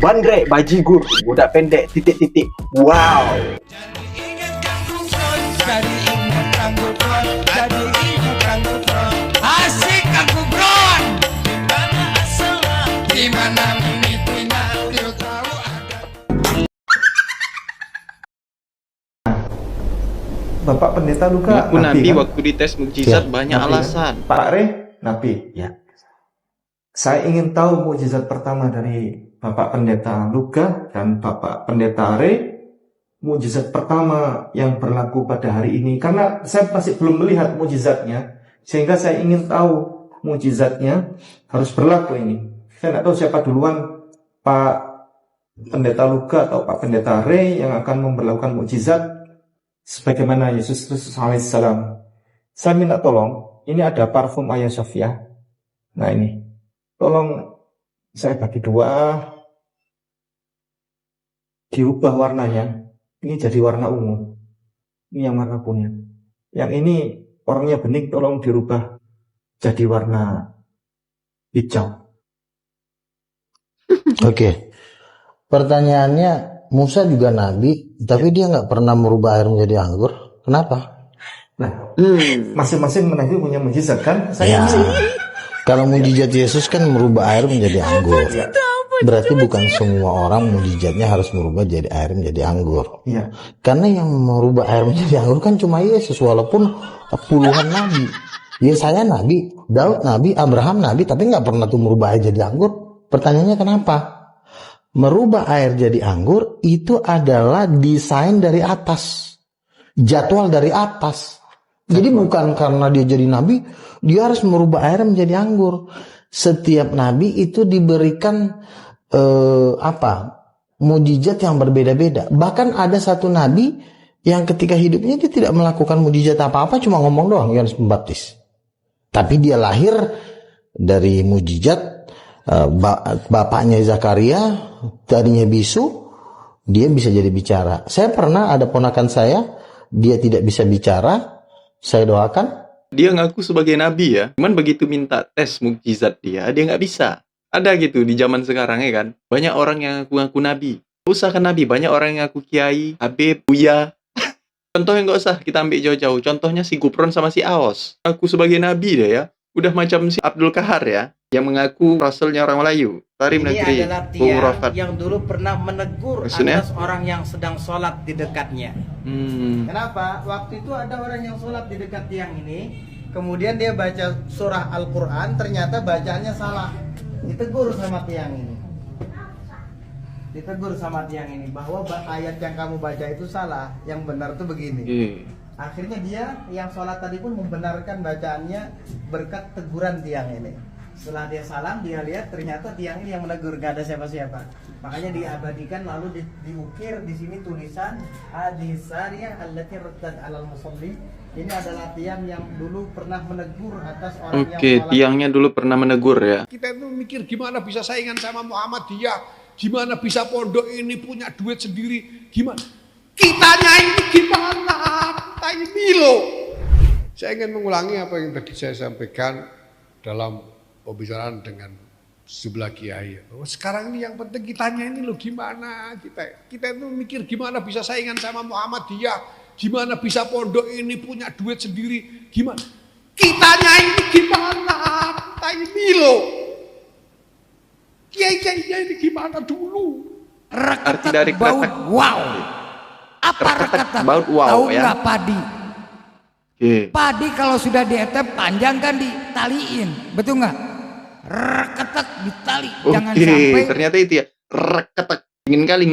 Bandrek, bajigur, budak pendek, titik-titik. Wow. Asik aku bron. Dimana mimpinya dia tahu ada. Bapak Pendeta Luka Aku nabi kan? waktu dites mukjizat Ya, banyak nabi, alasan. Kan? Pak Re, nabi. Ya. Saya ingin tahu mukjizat pertama dari Bapak Pendeta Luka dan Bapak Pendeta Re. Mukjizat pertama yang berlaku pada hari ini, karena saya masih belum melihat mukjizatnya, sehingga saya ingin tahu mukjizatnya harus berlaku ini. Saya tidak tahu siapa duluan, Pak Pendeta Luka atau Pak Pendeta Re yang akan memperlakukan mukjizat sebagaimana Yesus Kristus alaihissalam. Saya minta tolong, ini ada parfum Hagia Sophia. Nah ini, tolong saya bagi dua, diubah warnanya. Ini jadi warna ungu. Ini yang warna kuning. Yang ini orangnya bening, tolong dirubah jadi warna hijau. Oke. Pertanyaannya, Musa juga nabi, tapi dia nggak pernah merubah air menjadi anggur. Kenapa? Nah, masing-masing nabi punya mujizat kan? Saya Kalau mujizat Yesus kan merubah air menjadi anggur. Berarti bukan semua orang mujizatnya harus merubah jadi air menjadi anggur. Iya. Karena yang merubah air menjadi anggur kan cuma Yesus, walaupun puluhan nabi. Yesaya nabi, Daud nabi, Abraham nabi, tapi nggak pernah tuh merubah air jadi anggur. Pertanyaannya kenapa? Merubah air jadi anggur itu adalah desain dari atas, jadwal dari atas. Jadi bukan karena dia jadi nabi, dia harus merubah air menjadi anggur. Setiap nabi itu diberikan mujizat yang berbeda-beda. Bahkan ada satu nabi yang ketika hidupnya dia tidak melakukan mujizat apa-apa, cuma ngomong doang, Yohanes Pembaptis. Tapi dia lahir dari mujizat bapaknya Zakaria, tadinya bisu, dia bisa jadi bicara. Saya pernah ada ponakan saya, dia tidak bisa bicara, saya doakan. Dia ngaku sebagai nabi ya, cuman begitu minta tes mukjizat dia nggak bisa. Ada gitu di zaman sekarang ya kan. Banyak orang yang ngaku nabi. Gak usah kan nabi, banyak orang yang ngaku kiai, habib, buya. Contohnya nggak usah kita ambil jauh-jauh. Contohnya si Gupron sama si Aos. Ngaku sebagai nabi deh ya. Udah macam si Abdul Kahar ya, yang mengaku rasulnya orang Melayu. Tarim negeri. Ini adalah tiang yang dulu pernah menegur atas orang yang sedang sholat di dekatnya. Kenapa? Waktu itu ada orang yang sholat di dekat tiang ini, kemudian dia baca surah Al-Quran, ternyata bacaannya salah. Ditegur sama tiang ini. Ditegur sama tiang ini bahwa ayat yang kamu baca itu salah, yang benar tuh begini. Akhirnya dia yang sholat tadi pun membenarkan bacaannya berkat teguran tiang ini. Setelah dia salam, dia lihat ternyata tiang ini yang menegur, gak ada siapa-siapa. Makanya diabadikan lalu diukir di sini tulisan hadisariyah allati raddad alal musalli. Ini adalah tiang yang dulu pernah menegur atas orang yang sholat. Tiangnya dulu pernah menegur ya. Kita itu mikir gimana bisa saingan sama Muhammadiyah, gimana bisa pondok ini punya duit sendiri, gimana? Kitanya ini gimana? Kita ini loh. Saya ingin mengulangi apa yang tadi saya sampaikan dalam pembicaraan dengan sebelah kiai. Bahwa sekarang ini yang penting kitanya ini loh gimana? Kita itu mikir gimana bisa saingan sama Muhammadiyah, gimana bisa pondok ini punya duit sendiri, gimana? Kitanya ini gimana? Kita ini loh. Kiai-kiainya ini gimana dulu? Arti dari Baut wow. Apa reketek? Baut wow Tahu ya. nggak padi? Padi kalau sudah dietem panjang kan ditaliin, betul nggak? Reketek ditali, jangan sampai. Ternyata itu ya, reketek. Ingin kali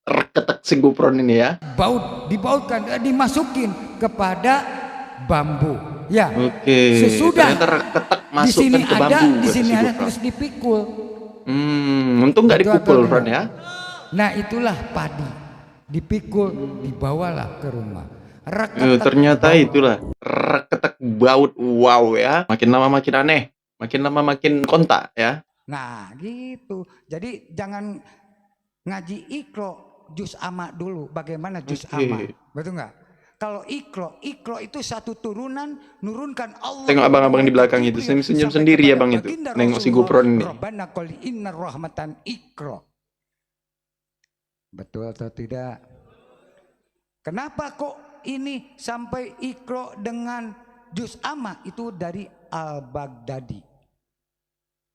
reketek si Gupron ini ya. Baut dibautkan, dimasukin kepada bambu. Ya. Sesudah Ternyata reketek di masukkan sini ke bambu. ada, di sini si ada Gupron. terus dipikul. Untung nggak Betul dipukul atau Ron tidak? ya. Nah itulah padi, dipikul, dibawalah ke rumah. Ternyata itulah reketek baut wow ya. Makin lama makin aneh, makin lama makin kontak ya. Nah gitu. Jadi jangan ngaji Iqra juz amma dulu. Bagaimana juz amma? Betul nggak? Kalau Iqra itu satu turunan nurunkan Allah. Tengok abang-abang di belakang itu senyum sendiri ya bang itu. Nengok si Gupron ini. Rabbana qul inna rahmatan Iqra. Betul atau tidak? Kenapa kok ini sampai Iqra dengan juz amma itu dari Al-Baghdadi?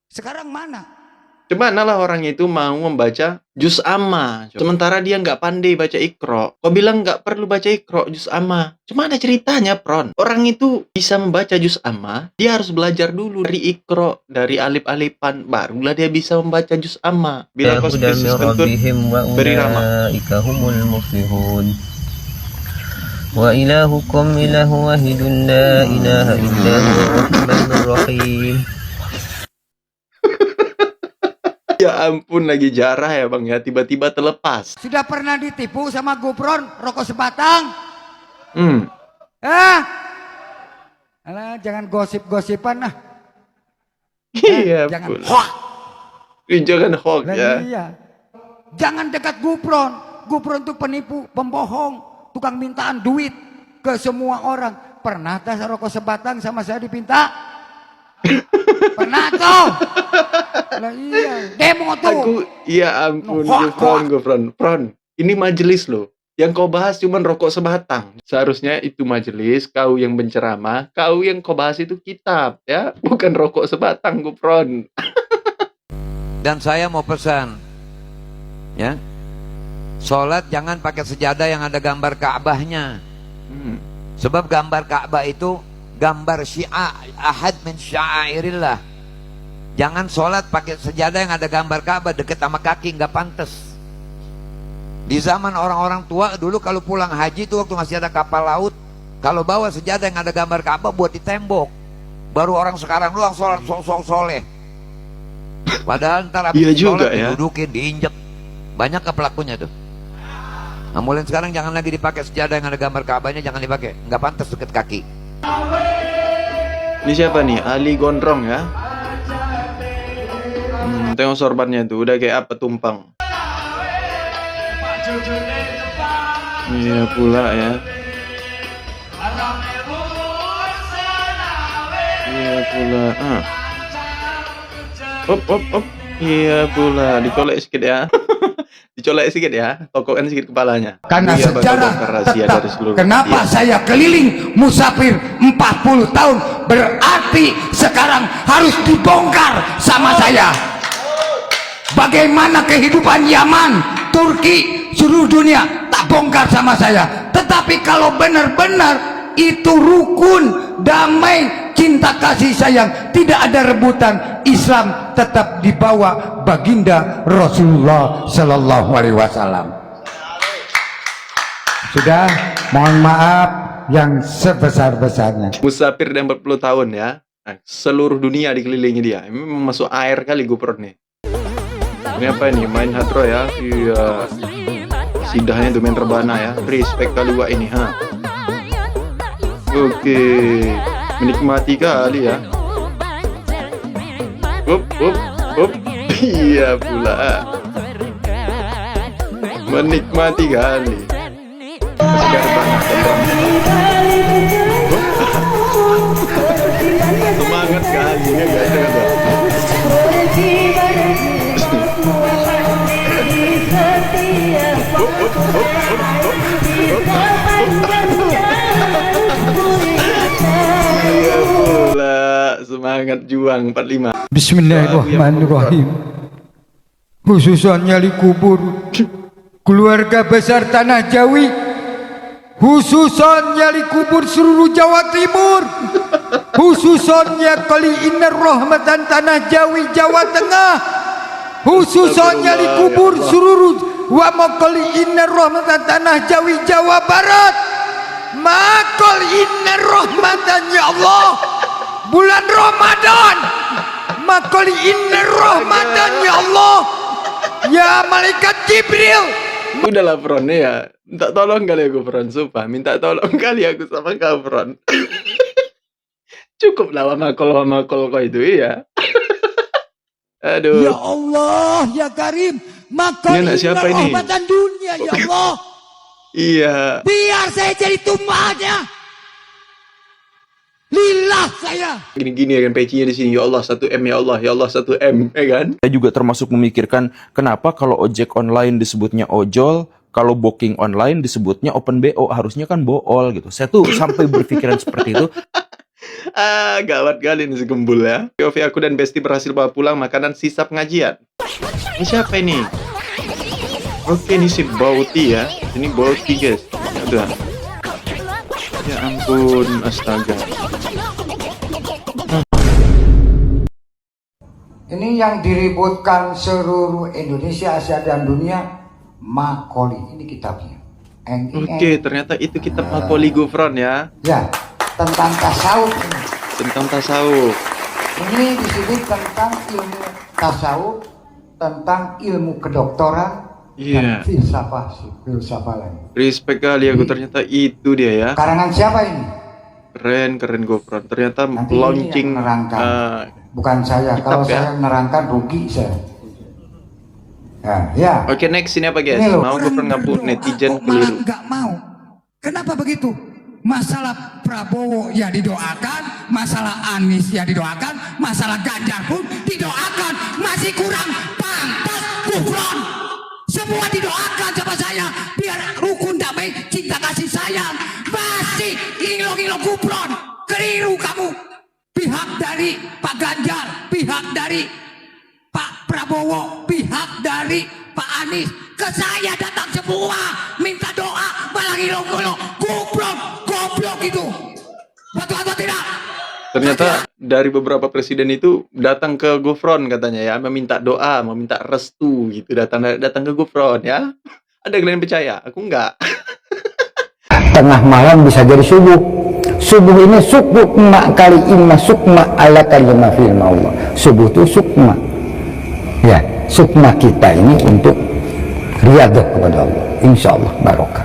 Sekarang mana? Gimana lah orang itu mau membaca juz amma, sementara dia nggak pandai baca Iqra. Kau bilang nggak perlu baca Iqra, juz amma. Cuma ada ceritanya, Pron. Orang itu bisa membaca juz amma, dia harus belajar dulu dari Iqra, dari alif-alifan, barulah dia bisa membaca juz amma. Bila kau spesies kentut, beri ramah. Wa ilahukum ilahu wahidun la ilaha illa huwa rahmanur rahim. Ya ampun, lagi jarah ya bang ya, tiba-tiba terlepas. Sudah pernah ditipu sama Gufron rokok sebatang? Alah, jangan gosip-gosipan lah. Iya, jangan hoax. Jangan hoax ya. Iya. Jangan dekat Gufron. Gufron itu penipu, pembohong, tukang mintaan duit ke semua orang. Pernah tas rokok sebatang sama saya dipinta? Pernah tuh. Lah iya, demo tuh. Ya ampun, Gufron. Ini majelis loh. Yang kau bahas cuma rokok sebatang. Seharusnya itu majelis, kau yang berceramah, kau yang kau bahas itu kitab, ya, bukan rokok sebatang, Gufron. Dan saya mau pesan, ya, sholat jangan pakai sejadah yang ada gambar Ka'bahnya. Sebab gambar Ka'bah itu gambar ahad min sya'airillah. Jangan sholat pakai sejadah yang ada gambar Ka'bah deket sama kaki, nggak pantas. Di zaman orang-orang tua dulu kalau pulang haji itu waktu masih ada kapal laut, kalau bawa sejadah yang ada gambar Ka'bah buat di tembok. Baru orang sekarang doang sholat soleh. Padahal ntar habis sholat didudukin, diinjek. Banyak ke pelakunya tuh. Nah, mulai sekarang jangan lagi dipakai sejadah yang ada gambar Ka'bahnya, jangan dipakai, nggak pantas deket kaki. Ini siapa nih? Ali Gondrong ya. Tengok sorbannya tuh, udah kayak apa tumpang. Iya pula ya. Iya pula. Op. Iya pula. Dicolek sedikit ya. Dicolek sedikit ya. Tokokan sedikit kepalanya. Karena iya, sejarah tetap. Kenapa saya keliling musafir 40 tahun? Berarti sekarang harus dibongkar sama saya. Bagaimana kehidupan Yaman, Turki, seluruh dunia tak bongkar sama saya. Tetapi kalau benar-benar itu rukun, damai, cinta kasih sayang, tidak ada rebutan, Islam tetap dibawa baginda Rasulullah Sallallahu Alaihi Wasallam. Sudah, mohon maaf yang sebesar-besarnya. Musafir dan 40 tahun ya. Nah, seluruh dunia dikelilingi dia. Ini memang masuk air kali Gufron nih. Ini apa ini? Main hadro ya? Iya. Sidahnya tuh main rebana ya. Respect kali wak ini ha. Oke. Menikmati kali ya. Up. Iya pula. Menikmati kali. Segar banget. Semangat kali ya guys. Iya pula, semangat juang 45. Bismillahirrahmanirrahim. Khususan nyali kubur keluarga besar Tanah Jawi, khususan nyali kubur seluruh Jawa Timur, khususnya kali inna rahmatan Tanah Jawi Jawa Tengah, khususnya nyali kubur seluruh wa makali inna rahmatan Tanah Jawi Jawa Barat. Makal inna rahmatan ya Allah bulan Ramadan, makal inna rahmatan ya Allah ya malaikat Jibril. Udahlah Fron ya, minta tolong kali aku Fron, sumpah minta tolong kali aku sama kau Fron. Cukup lah makol kau itu ya. Aduh. Ya Allah ya Karim, maka ini rahmatan dunia ya Allah. Iya. Biar saya jadi tumbanya. Lillah saya. Gini-gini kan pecinya di sini, ya Allah 1M, ya Allah, ya Allah 1M, ya kan? Saya juga termasuk memikirkan kenapa kalau ojek online disebutnya ojol, kalau booking online disebutnya open BO, harusnya kan bool gitu. Saya tuh sampai berpikiran seperti itu. Gawat kali nih si Gembul ya. POV aku dan Besti berhasil bawa pulang makanan sisa pengajian. Ini siapa ini? Oke, ini si Bauti ya. Ini Bauti guys. Aduh. Ya ampun, astaga. Ini yang diributkan seluruh Indonesia, Asia dan dunia, Macaulay. Ini kitabnya. Oke, ternyata itu kitab Macaulay Gufron ya. Ya, tentang tasawuf ini. Tentang tasawuf. Ini di sini tentang ilmu tasawuf, tentang ilmu kedokteran, dan filsafah lain. Respect kali aku, ternyata itu dia ya. Karangan siapa ini? Keren Gufron. Ternyata Nanti launching ini yang nerangkan. Bukan saya. Kalau ya? saya nerangkan rugi saya. Ya. Oke, next ini apa guys? Ini loh. Mau Gufron ngabur netizen keliru. Nggak mau. Kenapa begitu? Masalah Prabowo ya didoakan, masalah Anies ya didoakan, masalah Ganjar pun didoakan. Masih kurang pantas Gufron. Semua didoakan sama saya biar rukun damai cinta kasih sayang. Masih ngilo-ngilo Gufron. Keliru kamu. Pihak dari Pak Ganjar, pihak dari Pak Prabowo, pihak dari Pak Anies, ke saya datang semua minta doa, malah ngilo-ngilo Gufron, goblok itu. Betul atau tidak? Ternyata dari beberapa presiden itu datang ke Gufron katanya ya, meminta doa, meminta restu gitu, datang ke Gufron ya. Ada kalian percaya? Aku enggak. Tengah malam bisa jadi subuh. Subuh ini sukma kali imma sukma ala kalimah firman Allah. Subuh itu sukma. Ya, sukma kita ini untuk riyadhah kepada Allah. Insya Allah barokah.